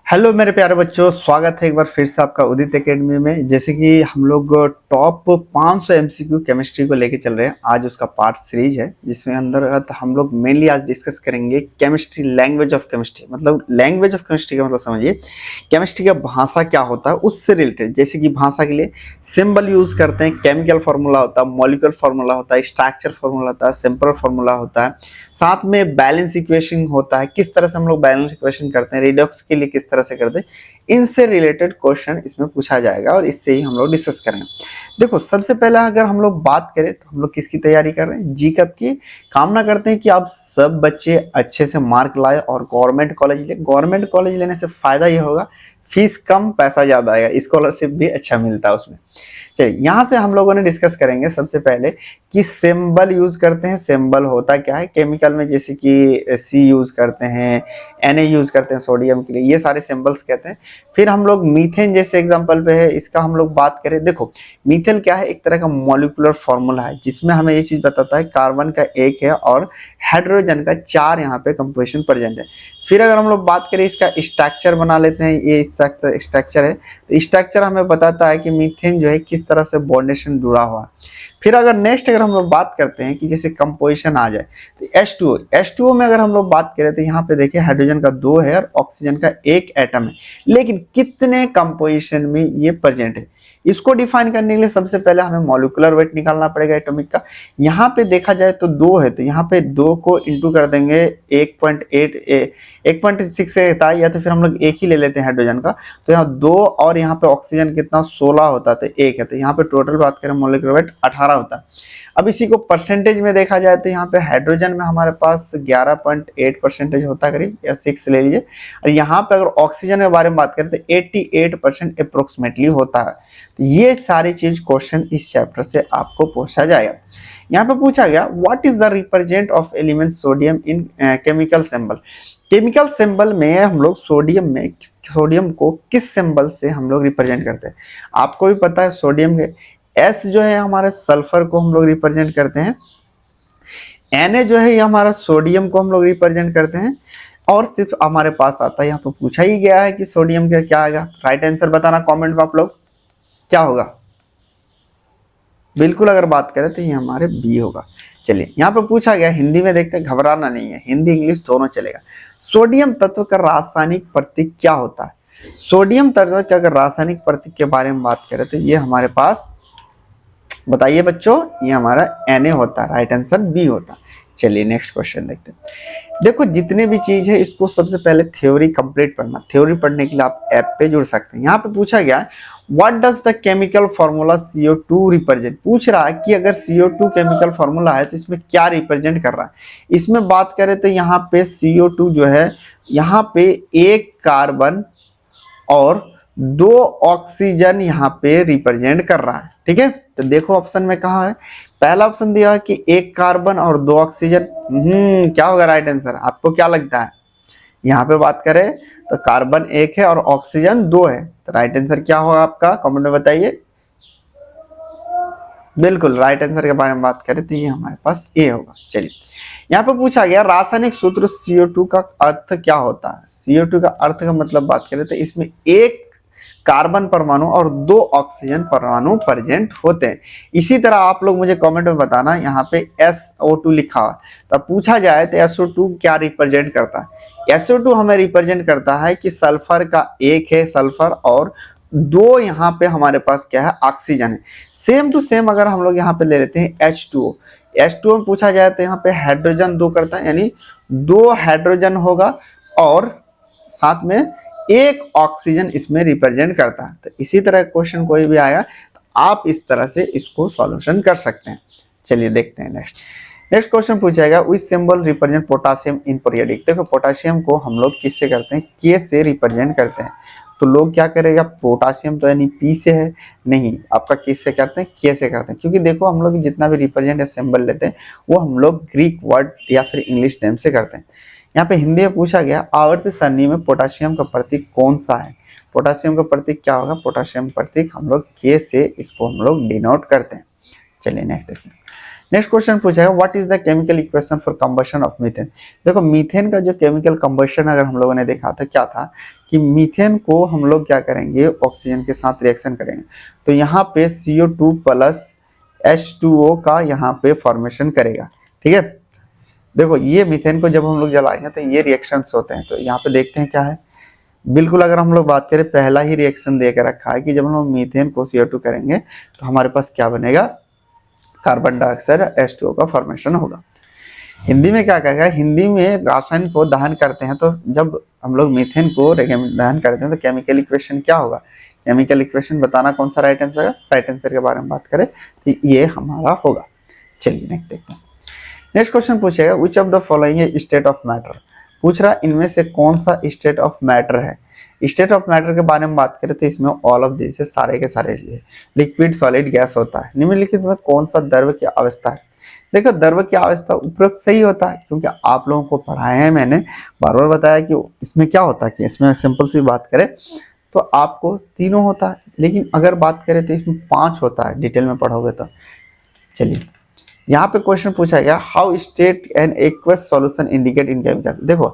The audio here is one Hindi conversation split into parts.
हेलो मेरे प्यारे बच्चों, स्वागत है एक बार फिर से आपका उदित एकेडमी में। जैसे कि हम लोग टॉप 500 एमसीक्यू केमिस्ट्री को लेके चल रहे हैं। आज उसका पार्ट सीरीज है जिसमें अंदर हम लोग मेनली आज डिस्कस करेंगे केमिस्ट्री, लैंग्वेज ऑफ केमिस्ट्री। मतलब लैंग्वेज ऑफ केमिस्ट्री का मतलब समझिए केमिस्ट्री का भाषा क्या होता है उससे रिलेटेड। जैसे कि भाषा के लिए सिंबल यूज करते हैं, केमिकल फॉर्मूला होता है, मॉलिक्यूलर फॉर्मूला होता है, स्ट्रक्चर फॉर्मूला होता है, सिंपल फॉर्मूला होता है, साथ में बैलेंस इक्वेशन होता है। किस तरह से हम लोग बैलेंस इक्वेशन करते हैं, रिडक्स के लिए किस तरह से करते हैं, इनसे रिलेटेड क्वेश्चन इसमें पूछा जाएगा और इससे ही हम लोग डिस्कस करेंगे। देखो, सबसे पहला अगर हम लोग बात करें तो हम लोग किसकी तैयारी कर रहे हैं, जी कप की। कामना करते हैं कि आप सब बच्चे अच्छे से मार्क लाए और गवर्नमेंट कॉलेज ले। गवर्नमेंट कॉलेज लेने से फायदा ये होगा, फीस कम पैसा ज्यादा आएगा, स्कॉलरशिप भी अच्छा मिलता है उसमें। चलिए, यहाँ से हम लोगों ने डिस्कस करेंगे सबसे पहले कि सिंबल यूज करते हैं। सिंबल होता क्या है केमिकल में, जैसे कि सी यूज करते हैं, Na यूज करते हैं सोडियम के लिए, ये सारे सिंबल्स कहते हैं। फिर हम लोग मीथेन जैसे एग्जांपल पे है, इसका हम लोग बात करें। देखो, मीथेन क्या है, एक तरह का मॉलिक्यूलर फॉर्मूला है जिसमें हमें ये चीज बताता है कार्बन का एक है और हाइड्रोजन का 4 यहाँ पे कंपोजिशन प्रेजेंट है। फिर अगर हम लोग बात करें इसका स्ट्रक्चर बना लेते हैं, ये स्ट्रक्चर है तो स्ट्रक्चर हमें बताता है कि मीथेन जो है किस तरह से बॉन्डेशन जुड़ा हुआ है। फिर अगर नेक्स्ट अगर हम लोग बात करते हैं कि जैसे कंपोजिशन आ जाए तो H2O में अगर हम लोग बात करें तो यहाँ पे देखिए हाइड्रोजन का 2 है और ऑक्सीजन का 1 एटम है, लेकिन कितने कंपोजिशन में ये प्रेजेंट है इसको डिफाइन करने के लिए सबसे पहले हमें मॉलिक्यूलर वेट निकालना पड़ेगा एटॉमिक का। यहाँ पे देखा जाए तो 2 है तो यहाँ पे 2 को इंटू कर देंगे 1.6 से था, या तो फिर हम लोग एक ही ले लेते हैं हाइड्रोजन का। तो यहाँ 2 और यहाँ पे ऑक्सीजन कितना 16 होता है, 1 है तो यहाँ पे टोटल बात करें मॉलिक्यूलर वेट 18 होता है। अब इसी को परसेंटेज में देखा जाए तो यहाँ पे हाइड्रोजन में हमारे पास 11.8% होता है करीब, या 6 ले लीजिए। और यहाँ पे अगर ऑक्सीजन के बारे में बात करें तो 88% अप्रोक्सीमेटली होता है। तो ये सारी चीज क्वेश्चन इस चैप्टर से आपको पूछा जाएगा। यहाँ पे पूछा गया what is the represent of element sodium in chemical symbol. Chemical symbol में हम लोग सोडियम को किस सिंबल से हम लोग रिप्रेजेंट करते हैं। आपको भी पता है सोडियम के S जो है हमारे सल्फर को हम लोग रिप्रेजेंट करते हैं, Na जो है ये हमारा सोडियम को हम लोग रिप्रेजेंट करते हैं। और सिर्फ हमारे पास आता है, यहाँ पे पूछा ही गया है कि सोडियम का क्या आएगा। राइट आंसर बताना कमेंट में आप लोग, क्या होगा। बिल्कुल अगर बात करें तो ये हमारे बी होगा। चलिए, यहाँ पे पूछा गया हिंदी में, देखते हैं, घबराना नहीं है, हिंदी इंग्लिश दोनों चलेगा। सोडियम तत्व का रासायनिक प्रतीक क्या होता है। सोडियम तत्व का अगर रासायनिक प्रतीक के बारे में बात करें तो ये हमारे पास, बताइए बच्चों, ये हमारा Na होता है। राइट आंसर बी होता है। चलिए नेक्स्ट क्वेश्चन देखते हैं। देखो, जितने भी चीज है इसको सबसे पहले थ्योरी कंप्लीट पढ़ना। थ्योरी पढ़ने के लिए आप ऐप पे जुड़ सकते हैं। यहाँ पे पूछा गया what does the chemical formula CO2 represent. पूछ रहा है कि अगर CO2 केमिकल फॉर्मूला है तो इसमें क्या रिप्रेजेंट कर रहा है। इसमें बात करें तो यहाँ पे CO2 जो है, यहाँ पे 1 कार्बन और 2 ऑक्सीजन यहाँ पे रिप्रेजेंट कर रहा है। ठीक है, तो देखो ऑप्शन में कहा है, पहला ऑप्शन दिया है कि 1 कार्बन और 2 ऑक्सीजन। क्या होगा राइट आंसर, आपको क्या लगता है। यहाँ पे बात करें तो कार्बन 1 है और ऑक्सीजन 2 है, तो राइट आंसर क्या होगा आपका, कमेंट में बताइए। बिल्कुल राइट आंसर के बारे में बात करें तो ये हमारे पास ए होगा। चलिए, यहाँ पे पूछा गया रासायनिक सूत्र CO2 का अर्थ क्या होता है। CO2 का अर्थ का मतलब बात करें तो इसमें 1 कार्बन परमाणु और 2 ऑक्सीजन परमाणु प्रेजेंट होते हैं। इसी तरह आप लोग मुझे कमेंट में बताना, यहाँ पे SO2 लिखा हुआ, तब पूछा जाए तो SO2 क्या रिप्रेजेंट करता है। SO2 हमें रिप्रेजेंट करता है कि सल्फर का 1 है सल्फर और 2 यहाँ पे हमारे पास क्या है, ऑक्सीजन है। सेम टू सेम अगर हम लोग यहाँ पे ले लेते हैं H2O में पूछा जाए तो यहाँ पे हाइड्रोजन 2 करता है, यानी 2 हाइड्रोजन होगा और साथ में 1 ऑक्सीजन इसमें रिप्रेजेंट करता है। तो इसी तरह क्वेश्चन कोई भी आया तो आप इस तरह से इसको सॉल्यूशन कर सकते हैं। चलिए देखते हैं नेक्स्ट क्वेश्चन पूछेगा विच सिंबल रिप्रेजेंट पोटासियम इन पीरियडिक। देखो, पोटासियम को हम लोग किससे करते हैं, के से रिप्रेजेंट करते हैं। तो लोग क्या करेगा, पोटासियम तो यानी पी से है, नहीं, आपका किससे करते हैं, के से करते हैं। क्योंकि देखो हम लोग जितना भी रिप्रेजेंट सिंबल लेते हैं वो हम लोग ग्रीक वर्ड या फिर इंग्लिश नेम से करते हैं। यहाँ पे हिंदी में पूछा गया आवर्त सारणी में पोटासियम का प्रतीक कौन सा है। पोटासियम का प्रतीक क्या होगा, पोटासियम प्रतीक हम लोग के से इसको हम लोग डिनोट करते हैं। चलिए नेक्स्ट देखते हैं। नेक्स्ट क्वेश्चन पूछा है what is the chemical equation for combustion of methane. देखो मीथेन का जो केमिकल कंबशन अगर हम लोगों ने देखा था क्या था कि मीथेन को हम लोग क्या करेंगे, ऑक्सीजन के साथ रिएक्शन करेंगे तो यहाँ पे CO2 प्लस H2O का यहाँ पे फॉर्मेशन करेगा। ठीक है, देखो ये मीथेन को जब हम लोग जलाएंगे तो ये रिएक्शंस होते हैं। तो यहाँ पे देखते हैं क्या है, बिल्कुल अगर हम लोग बात करें पहला ही रिएक्शन दे के रखा है कि जब हम लोग मीथेन को CO2 करेंगे तो हमारे पास क्या बनेगा, कार्बन डाइऑक्साइड H2O का फॉर्मेशन होगा। हिंदी में क्या कहेगा, हिंदी में रासायनिक को दहन करते हैं तो जब हम लोग मीथेन को दहन करते हैं तो केमिकल इक्वेशन क्या होगा, केमिकल इक्वेशन बताना कौन सा राइट आंसर है। राइट आंसर के बारे में बात करें तो ये हमारा होगा। चलिए नेक्स्ट देखते हैं। नेक्स्ट क्वेश्चन पूछेगा which of the following state of matter, पूछ रहा इनमें से कौन सा स्टेट ऑफ मैटर है। स्टेट ऑफ मैटर के बारे में बात करें तो इसमें ऑल ऑफ दिस सारे के सारे लिक्विड सॉलिड गैस होता है। निम्नलिखित में कौन सा द्रव की अवस्था है। देखो द्रव की अवस्था उपरोक्त सही होता है क्योंकि आप लोगों को पढ़ाया है, मैंने बार बार बताया कि इसमें क्या होता है कि इसमें सिंपल सी बात करें तो आपको तीनों होता है, लेकिन अगर बात करें तो इसमें 5 होता है, डिटेल में पढ़ोगे तो। चलिए यहाँ पे क्वेश्चन पूछा गया how state and aqueous solution indicate in chemical. देखो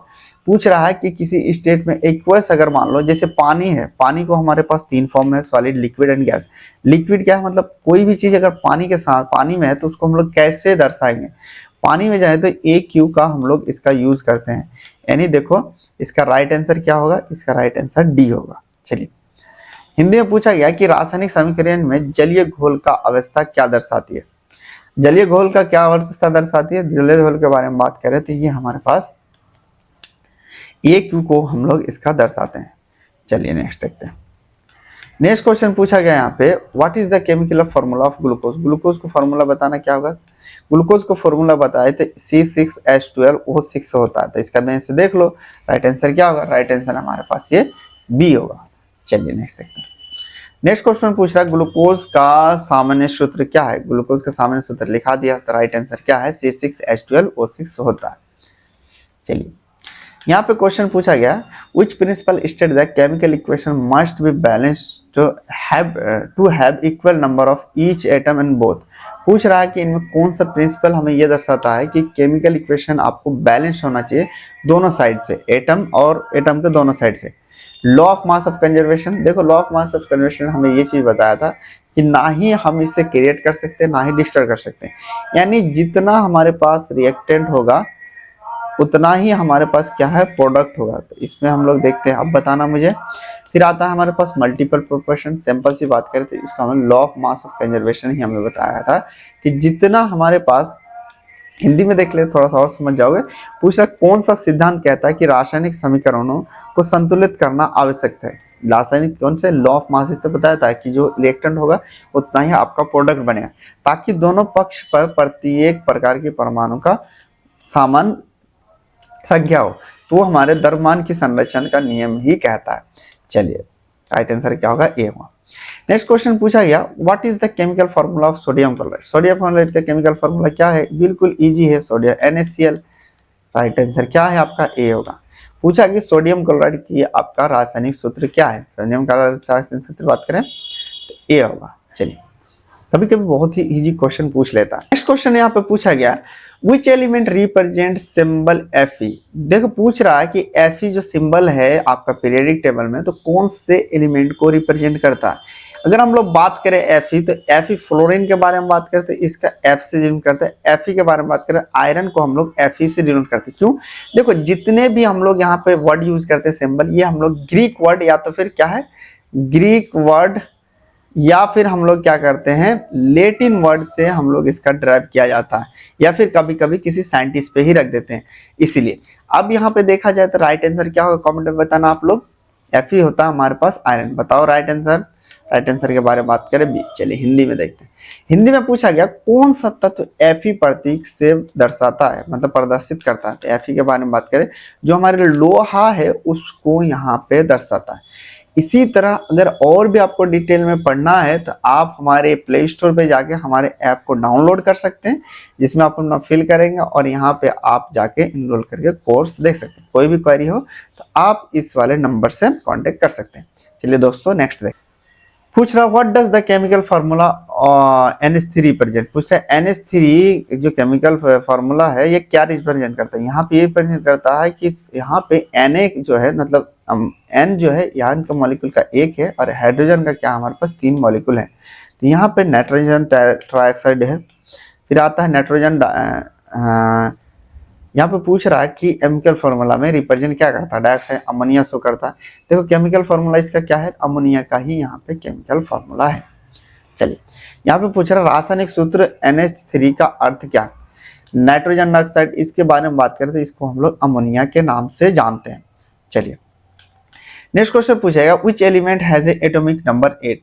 पूछ रहा है कि किसी स्टेट में एक्वस अगर मान लो जैसे पानी है, पानी को हमारे पास 3 फॉर्म है, solid liquid and gas. Liquid क्या है, मतलब कोई भी चीज अगर पानी के साथ पानी में है तो उसको हम लोग कैसे दर्शाएंगे, पानी में जाए तो AQ का हम लोग इसका यूज करते हैं। यानी देखो इसका राइट आंसर क्या होगा, इसका राइट आंसर D होगा। चलिए हिंदी में पूछा गया कि रासायनिक समीकरण में जलीय घोल का अवस्था क्या दर्शाती है। जलीय घोल का क्या अवस्था दर्शाती है, जलीय घोल के बारे में बात करें तो ये हमारे पास AQ को हम लोग इसका दर्शाते हैं। चलिए नेक्स्ट देखते हैं। नेक्स्ट क्वेश्चन पूछा गया यहाँ पे what is the chemical formula of glucose. Glucose को फॉर्मूला बताना क्या होगा, ग्लूकोज को फॉर्मूला बताए तो C6H12O6 होता है। तो इसका मैं से देख लो राइट आंसर क्या होगा, राइट आंसर हमारे पास ये B होगा। चलिए नेक्स्ट देखते हैं। नेक्स्ट क्वेश्चन पूछ रहा है ग्लूकोज का सामान्य सूत्र क्या है। ग्लूकोज का सामान्य सूत्र लिखा दिया तो राइट आंसर क्या है, C6H12O6 होता है। चलिए यहाँ पे क्वेश्चन पूछा गया which principle state that chemical equation must be balanced to have equal number of each atom in both। पूछ रहा है कि इनमें कौन सा प्रिंसिपल हमें यह दर्शाता है कि केमिकल इक्वेशन आपको बैलेंस होना चाहिए दोनों साइड से, एटम और एटम के दोनों साइड से। Law of mass of conservation, देखो law of mass of conservation हमें ये चीज बताया था कि ना ही हम इससे क्रिएट कर सकते हैं ना ही डिस्ट्रॉय कर सकते हैं। यानी जितना हमारे पास रिएक्टेंट होगा उतना ही हमारे पास क्या है, प्रोडक्ट होगा। तो इसमें हम लोग देखते हैं, अब बताना मुझे। फिर आता है हमारे पास मल्टीपल प्रोपोर्शन। सिंपल सी बात करें तो इसका हमें law of mass of conservation ही हमें बताया था कि जितना हमारे पास, हिंदी में देख ले थोड़ा सा और समझ जाओगे। पूछ रहा कौन सा सिद्धांत कहता है कि रासायनिक समीकरणों को संतुलित करना आवश्यक है। रासायनिक कौन से, लॉ ऑफ मास से बताया था कि जो रिएक्टेंट होगा उतना ही आपका प्रोडक्ट बनेगा, ताकि दोनों पक्ष पर प्रत्येक प्रकार के परमाणु का समान संख्या हो। तो हमारे द्रव्यमान की संरचना का नियम ही कहता है। चलिए राइट आंसर क्या होगा, ए होगा। नेक्स्ट क्वेश्चन पूछा गया what is the chemical formula of sodium chloride. Sodium chloride का केमिकल फार्मूला क्या है, बिल्कुल इजी है, सोडियम NaCl। राइट आंसर क्या है आपका, ए होगा। पूछा कि सोडियम क्लोराइड की आपका रासायनिक सूत्र क्या है। सोडियम क्लोराइड रासायनिक सूत्र बात करें तो ए होगा। चलिए कभी कभी बहुत ही इजी क्वेश्चन पूछ लेता है। नेक्स्ट क्वेश्चन यहाँ पे पूछा गया which element represent symbol Fe। देखो पूछ रहा है कि Fe जो सिंबल है आपका पीरियोडिक टेबल में तो कौन से एलिमेंट को रिप्रेजेंट करता है। अगर हम लोग बात करें Fe तो Fe फ्लोरीन के बारे में बात करते हैं, इसका F से डिनोट करते हैं। Fe के बारे में बात करें आयरन को हम लोग Fe से डिनोट करते हैं। क्यों, देखो जितने भी हम लोग यहाँ पे वर्ड यूज करते हैं सिंबल, ये हम लोग ग्रीक वर्ड या तो फिर क्या है ग्रीक वर्ड या फिर हम लोग क्या करते हैं लेटिन वर्ड से हम लोग इसका ड्राइव किया जाता है, या फिर कभी कभी किसी साइंटिस्ट पे ही रख देते हैं। इसीलिए अब यहाँ पे देखा जाए तो राइट आंसर क्या होगा, कमेंट में बताना आप लोग। Fe होता है हमारे पास आयरन। बताओ राइट आंसर। राइट आंसर के बारे में बात करें बी। चलिए हिंदी में देखते हैं। हिंदी में पूछा गया कौन सा तत्व Fe प्रतीक से दर्शाता है, मतलब प्रदर्शित करता है। तो Fe के बारे में बात करें जो हमारे लोहा है उसको यहाँ पे दर्शाता है। इसी तरह अगर और भी आपको डिटेल में पढ़ना है तो आप हमारे प्ले स्टोर पे जाके हमारे ऐप को डाउनलोड कर सकते हैं, जिसमें आप अपना फिल करेंगे और यहाँ पे आप जाके इनरोल करके कोर्स देख सकते हैं। कोई भी क्वेरी हो तो आप इस वाले नंबर से कांटेक्ट कर सकते हैं। चलिए दोस्तों नेक्स्ट देख। पूछ रहा what does the chemical formula NH3 represent पूछता है। NH3 जो केमिकल फार्मूला है ये क्या रिप्रेजेंट करता है, यहाँ पे ये रिप्रेजेंट करता है कि यहाँ पे Na जो है मतलब N जो है यहाँ का मॉलिक्यूल का एक है और हाइड्रोजन का क्या हमारे पास 3 मॉलिक्यूल है। तो यहाँ पे नाइट्रोजन ट्राइऑक्साइड है, फिर आता है नाइट्रोजन, यहाँ पे पूछ रहा है कि केमिकल फार्मूला में रिप्रेजेंट क्या करता है, डाइऑक्साइड अमोनिया शो करता है। देखो केमिकल फार्मूला इसका क्या है, अमोनिया का ही यहाँ पे केमिकल फार्मूला है। चलिए यहाँ पे पूछ रहा है रासायनिक सूत्र NH3 का अर्थ क्या है, नाइट्रोजन डाइऑक्साइड, इसके बारे में बात करें तो इसको हम लोग अमोनिया के नाम से जानते हैं। चलिए नेक्स्ट क्वेश्चन पूछेगा which element has a atomic number 8,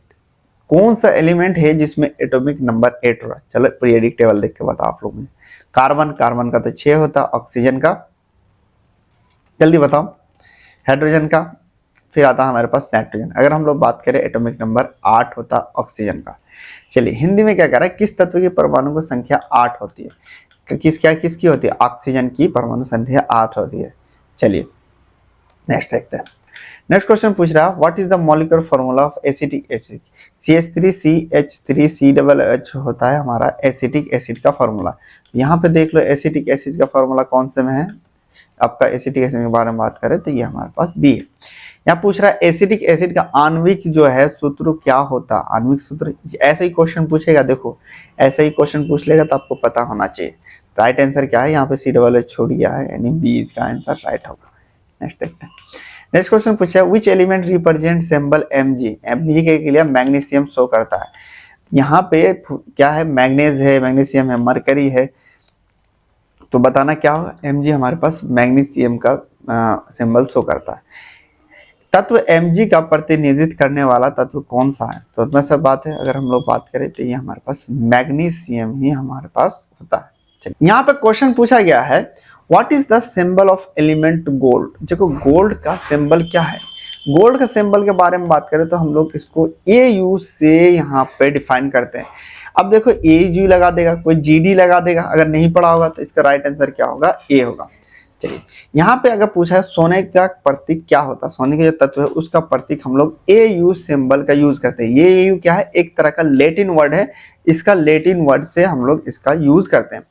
कौन सा एलिमेंट है जिसमें एटॉमिक नंबर 8 हो रहा है। चलो पीरियोडिक टेबल देख के बताओ आप लोग मुझे। कार्बन का तो 6 होता, ऑक्सीजन का जल्दी बताओ, हाइड्रोजन का, फिर आता है हमारे पास नाइट्रोजन। अगर हम लोग बात करें एटॉमिक नंबर 8 होता ऑक्सीजन का। चलिए हिंदी में क्या कह रहा है, किस तत्व की परमाणु की संख्या 8 होती है, किसकी होती है, ऑक्सीजन की परमाणु संख्या 8 होती है। चलिए नेक्स्ट देखते हैं। नेक्स्ट क्वेश्चन पूछ रहा है what is the molecular formula of acetic acid, CH3CH3CHH होता है हमारा एसिटिक एसिड का फार्मूला। यहाँ पे देख लो एसिटिक एसिड का फार्मूला कौन से में है, आपका एसिटिक एसिड के बारे में बात करें तो ये हमारे पास बी है। यहाँ पूछ रहा है एसिटिक एसिड का आणविक जो है सूत्र क्या होता है, आणविक सूत्र, ऐसे ही क्वेश्चन पूछेगा, देखो ऐसे ही क्वेश्चन पूछ लेगा तो आपको पता होना चाहिए। राइट आंसर क्या है, यहाँ पे CH छोड़ गया है यानी बी इसका आंसर राइट होगा। नेक्स्ट देखते हैं। नेक्स्ट क्वेश्चन पूछा which element represent symbol Mg, Mg के लिए मैग्नीशियम शो करता है। यहाँ पे क्या है, मैग्नीज है, मैग्नीशियम है, मरकरी है, तो बताना क्या होगा, Mg हमारे पास मैग्नीशियम का सिंबल शो करता है। तत्व Mg का प्रतिनिधित्व करने वाला तत्व कौन सा है, तो इसमें सब बात है, अगर हम लोग बात करें तो ये हमारे पास मैग्नीशियम ही हमारे पास होता है। चलिए यहाँ पे क्वेश्चन पूछा गया है what is the symbol of element gold, देखो गोल्ड का सिंबल क्या है। गोल्ड का सिंबल के बारे में बात करें तो हम लोग इसको AU से यहाँ पे डिफाइन करते हैं। अब देखो AG लगा देगा, कोई GD लगा देगा, अगर नहीं पढ़ा होगा तो इसका राइट आंसर क्या होगा, A होगा। चलिए यहाँ पे अगर पूछा है सोने का प्रतीक क्या होता है, सोने के जो तत्व है उसका प्रतीक हम लोग AU सिंबल का यूज करते हैं। ये AU क्या है, एक तरह का लैटिन वर्ड है, इसका लैटिन वर्ड से हम लोग इसका यूज करते हैं।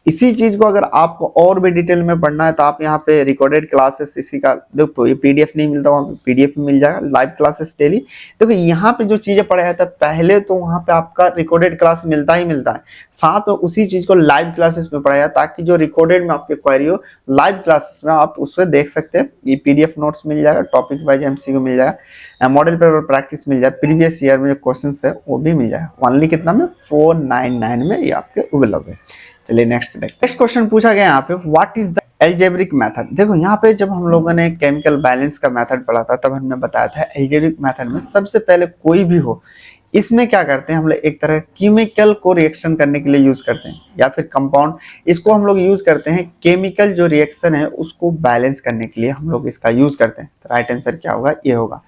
इसी चीज को अगर आपको और भी डिटेल में पढ़ना है तो आप यहाँ पे रिकॉर्डेड क्लासेस इसी का देखो, ये PDF नहीं मिलता, वहाँ पे PDF में मिल जाएगा, लाइव क्लासेस डेली। देखो यहाँ पे जो चीजें पढ़ाया था पहले तो वहाँ पे आपका रिकॉर्डेड क्लास मिलता ही मिलता है, साथ में उसी चीज को लाइव क्लासेस में पढ़ाया ताकि जो रिकॉर्डेड में आपके क्वेरी हो लाइव क्लासेस में आप उसमें देख सकते हैं। ये PDF नोट्स मिल जाएगा, टॉपिक वाइज MCQ मिल जाएगा, मॉडल पेपर प्रैक्टिस मिल जाएगा, प्रीवियस ईयर में जो क्वेश्चन है वो भी मिल जाएगा। ओनली कितना में 499 में ये आपके उपलब्ध है। चलिए नेक्स्ट क्वेश्चन पूछा गया यहाँ पे what is the algebraic method. देखो यहाँ पे जब हम लोगों ने केमिकल बैलेंस का मेथड पढ़ा था तब हमने बताया था एल्जेब्रिक मेथड में सबसे पहले कोई भी हो इसमें क्या करते हैं हम लोग, एक तरह केमिकल को रिएक्शन करने के लिए यूज करते हैं या फिर कंपाउंड, इसको हम लोग यूज करते हैं केमिकल जो रिएक्शन है उसको बैलेंस करने के लिए हम लोग इसका यूज करते हैं। तो राइट आंसर क्या होगा, ये होगा।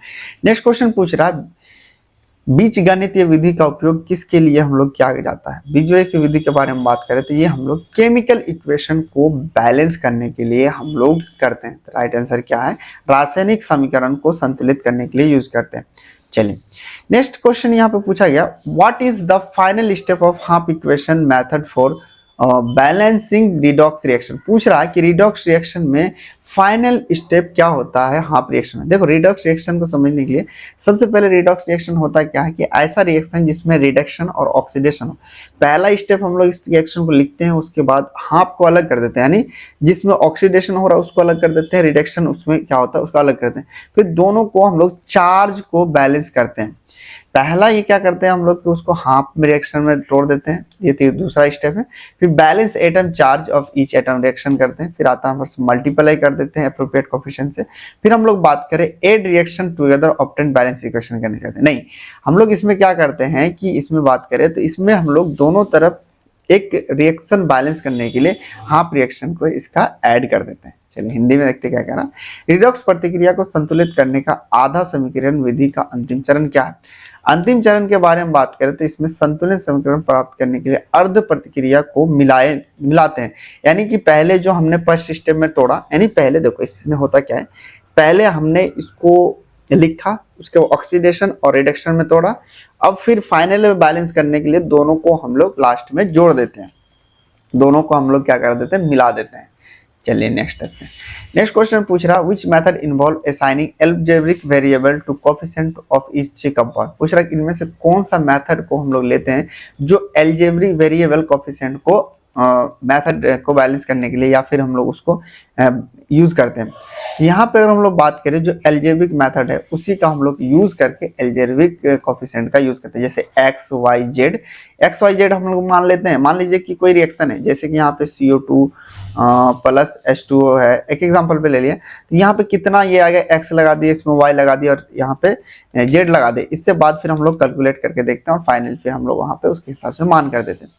नेक्स्ट क्वेश्चन पूछ रहा है बीजगणितीय विधि का उपयोग किसके लिए हम लोग किया जाता है। बीजगणितीय विधि के बारे में बात करें तो ये हम लोग केमिकल इक्वेशन को बैलेंस करने के लिए हम लोग करते हैं। राइट आंसर क्या है, रासायनिक समीकरण को संतुलित करने के लिए यूज करते हैं। चलिए नेक्स्ट क्वेश्चन यहाँ पे पूछा गया what is the final step of half equation method for balancing redox reaction. पूछ रहा है कि रिडॉक्स रिएक्शन में फाइनल स्टेप क्या होता है हाफ रिएक्शन में। देखो रिडॉक्स रिएक्शन को समझने के लिए सबसे पहले रिडॉक्स रिएक्शन होता है क्या है कि ऐसा रिएक्शन जिसमें रिडक्शन और ऑक्सीडेशन हो। पहला स्टेप हम लोग इस रिएक्शन को लिखते हैं, उसके बाद हाफ को अलग कर देते हैं, यानी जिसमें ऑक्सीडेशन हो रहा है उसको अलग कर देते हैं, रिडक्शन उसमें क्या होता है उसको अलग करते हैं, फिर दोनों को हम लोग चार्ज को बैलेंस करते हैं। पहला ये क्या करते हैं हम लोग कि उसको हाफ रिएक्शन में तोड़ देते हैं, ये दूसरा स्टेप है। फिर balance atom charge of each atom reaction करते हैं, फिर आता है मल्टीप्लाई कर देते हैं एप्रोप्रिएट कोफिशिएंट से। फिर हम लोग बात करें add reaction together obtain balance equation करने करते हैं। नहीं, हम लोग इसमें क्या करते हैं कि इसमें बात करें तो इसमें हम लोग दोनों तरफ एक रिएक्शन बैलेंस करने के लिए हाफ रिएक्शन को इसका ऐड कर देते हैं। चलिए हिंदी में देखते क्या कह रहा, रिडॉक्स प्रतिक्रिया को संतुलित करने का आधा समीकरण विधि का अंतिम चरण क्या है। अंतिम चरण के बारे में बात करें तो इसमें संतुलित समीकरण प्राप्त करने के लिए अर्ध प्रतिक्रिया को मिलाते हैं। यानी कि पहले जो हमने फर्स्ट स्टेप में तोड़ा, यानी पहले देखो इसमें होता क्या है, पहले हमने इसको लिखा, उसके ऑक्सीडेशन और रिडक्शन में तोड़ा। अब फिर फाइनल में बैलेंस करने के लिए दोनों को हम लोग लास्ट में जोड़ देते हैं, दोनों को हम लोग क्या कर देते हैं, मिला देते हैं। चलिए नेक्स्ट देखते हैं। नेक्स्ट क्वेश्चन पूछ रहा which method involve assigning algebraic variable to coefficient of each compound. पूछ रहा इनमें से कौन सा मेथड को हम लोग लेते हैं जो एल्जेब्रिक वेरिएबल कोफिशिएंट को मेथड को बैलेंस करने के लिए या फिर हम लोग उसको यूज करते हैं। यहाँ पे अगर हम लोग बात करें जो एल्जेब्रिक मेथड है उसी का हम लोग यूज करके एल्जेब्रिक कोफिशिएंट का यूज करते हैं। जैसे एक्स वाई जेड हम लोग मान लेते हैं, मान लीजिए कि कोई रिएक्शन है, जैसे कि यहाँ पे CO2 प्लस H2O है, एक एग्जांपल पे ले लिया। तो यहाँ पे कितना ये आ गया, एक्स लगा दिए, इसमें वाई लगा दिया और यहाँ पे जेड लगा दे। इससे बाद फिर हम लोग कैलकुलेट करके देखते हैं और फाइनल फिर हम लोग वहाँ पे उसके हिसाब से मान कर देते हैं।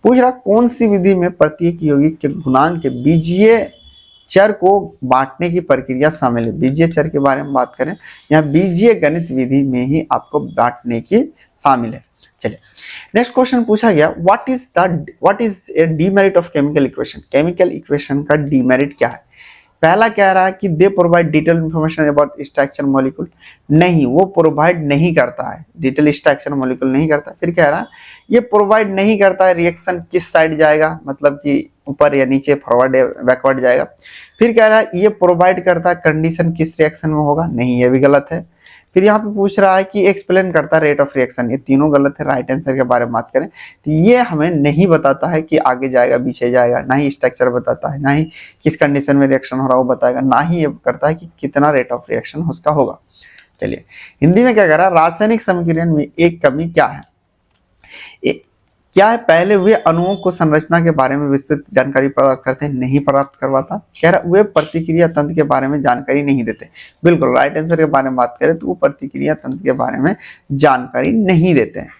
पूछ रहा कौन सी विधि में प्रत्येक यौगिक के गुणांक के बीजीय चर को बांटने की प्रक्रिया शामिल है। बीजीय चर के बारे में बात करें, यहाँ बीजीय गणित विधि में ही आपको बांटने की शामिल है। चलिए नेक्स्ट क्वेश्चन पूछा गया what is a demerit of chemical equation. Chemical equation का डीमेरिट क्या है। पहला कह रहा है कि they provide detail information about structure molecule. नहीं, वो प्रोवाइड नहीं करता है, डिटेल स्ट्रक्चर मॉलिक्यूल नहीं करता। फिर कह रहा है ये प्रोवाइड नहीं करता है रिएक्शन किस साइड जाएगा, मतलब कि ऊपर या नीचे, फॉरवर्ड या बैकवर्ड जाएगा। फिर कह रहा है ये प्रोवाइड करता है कंडीशन किस रिएक्शन में होगा। नहीं, ये भी गलत है। फिर यहाँ पे पूछ रहा है कि एक्सप्लेन करता है रेट ऑफ रिएक्शन। ये तीनों गलत है। राइट आंसर के बारे में बात करें तो ये हमें नहीं बताता है कि आगे जाएगा पीछे जाएगा, ना ही स्ट्रक्चर बताता है, ना ही किस कंडीशन में रिएक्शन हो रहा है वो बताएगा, ना ही ये करता है कि कितना रेट ऑफ रिएक्शन उसका होगा। चलिए हिंदी में क्या कह रहा है, रासायनिक समीकरण में एक कमी क्या है। क्या है, पहले वे अणुओं को संरचना के बारे में विस्तृत जानकारी प्राप्त करते हैं, नहीं प्राप्त करवाता। कह रहा वे प्रतिक्रिया तंत्र के बारे में जानकारी नहीं देते। बिल्कुल राइट आंसर के बारे में बात करें तो वो प्रतिक्रिया तंत्र के बारे में जानकारी नहीं देते हैं।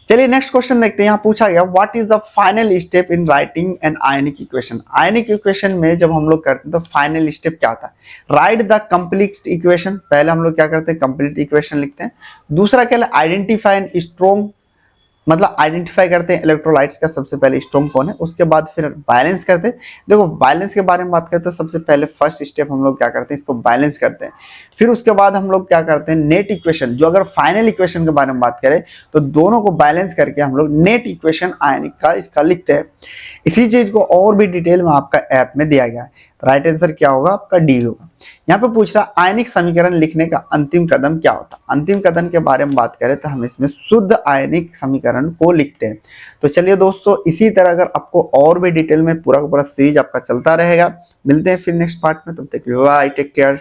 चलिए नेक्स्ट क्वेश्चन देखते हैं। यहाँ पूछा गया what is the final step in writing an ionic equation. Ionic equation में जब हम लोग करते हैं तो फाइनल स्टेप क्या होता है, राइट द कंप्लीट इक्वेशन। पहले हम लोग क्या करते हैं, कंप्लीट इक्वेशन लिखते हैं। दूसरा क्या है, आइडेंटिफाई एन स्ट्रॉन्ग, मतलब आइडेंटिफाई करते हैं इलेक्ट्रोलाइट्स का सबसे पहले स्ट्रॉन्ग कौन है। उसके बाद फिर बैलेंस करते हैं। देखो बैलेंस के बारे में बात करते हैं, सबसे पहले फर्स्ट स्टेप हम लोग क्या करते हैं, इसको बैलेंस करते हैं। फिर उसके बाद हम लोग क्या करते हैं, नेट इक्वेशन, जो अगर फाइनल इक्वेशन के बारे में बात करें तो दोनों को बैलेंस करके हम लोग नेट इक्वेशन आयनिक का इसका लिखते हैं। इसी चीज को और भी डिटेल में आपका ऐप में दिया गया है। राइट आंसर क्या होगा, आपका डी होगा। यहाँ पे पूछ रहा आयनिक समीकरण लिखने का अंतिम कदम क्या होता है। अंतिम कदम के बारे में बात करें तो हम इसमें शुद्ध आयनिक समीकरण को लिखते हैं। तो चलिए दोस्तों, इसी तरह अगर आपको और भी डिटेल में पूरा का पूरा सीरीज आपका चलता रहेगा। मिलते हैं फिर नेक्स्ट पार्ट में, तब तक बाय, टेक केयर।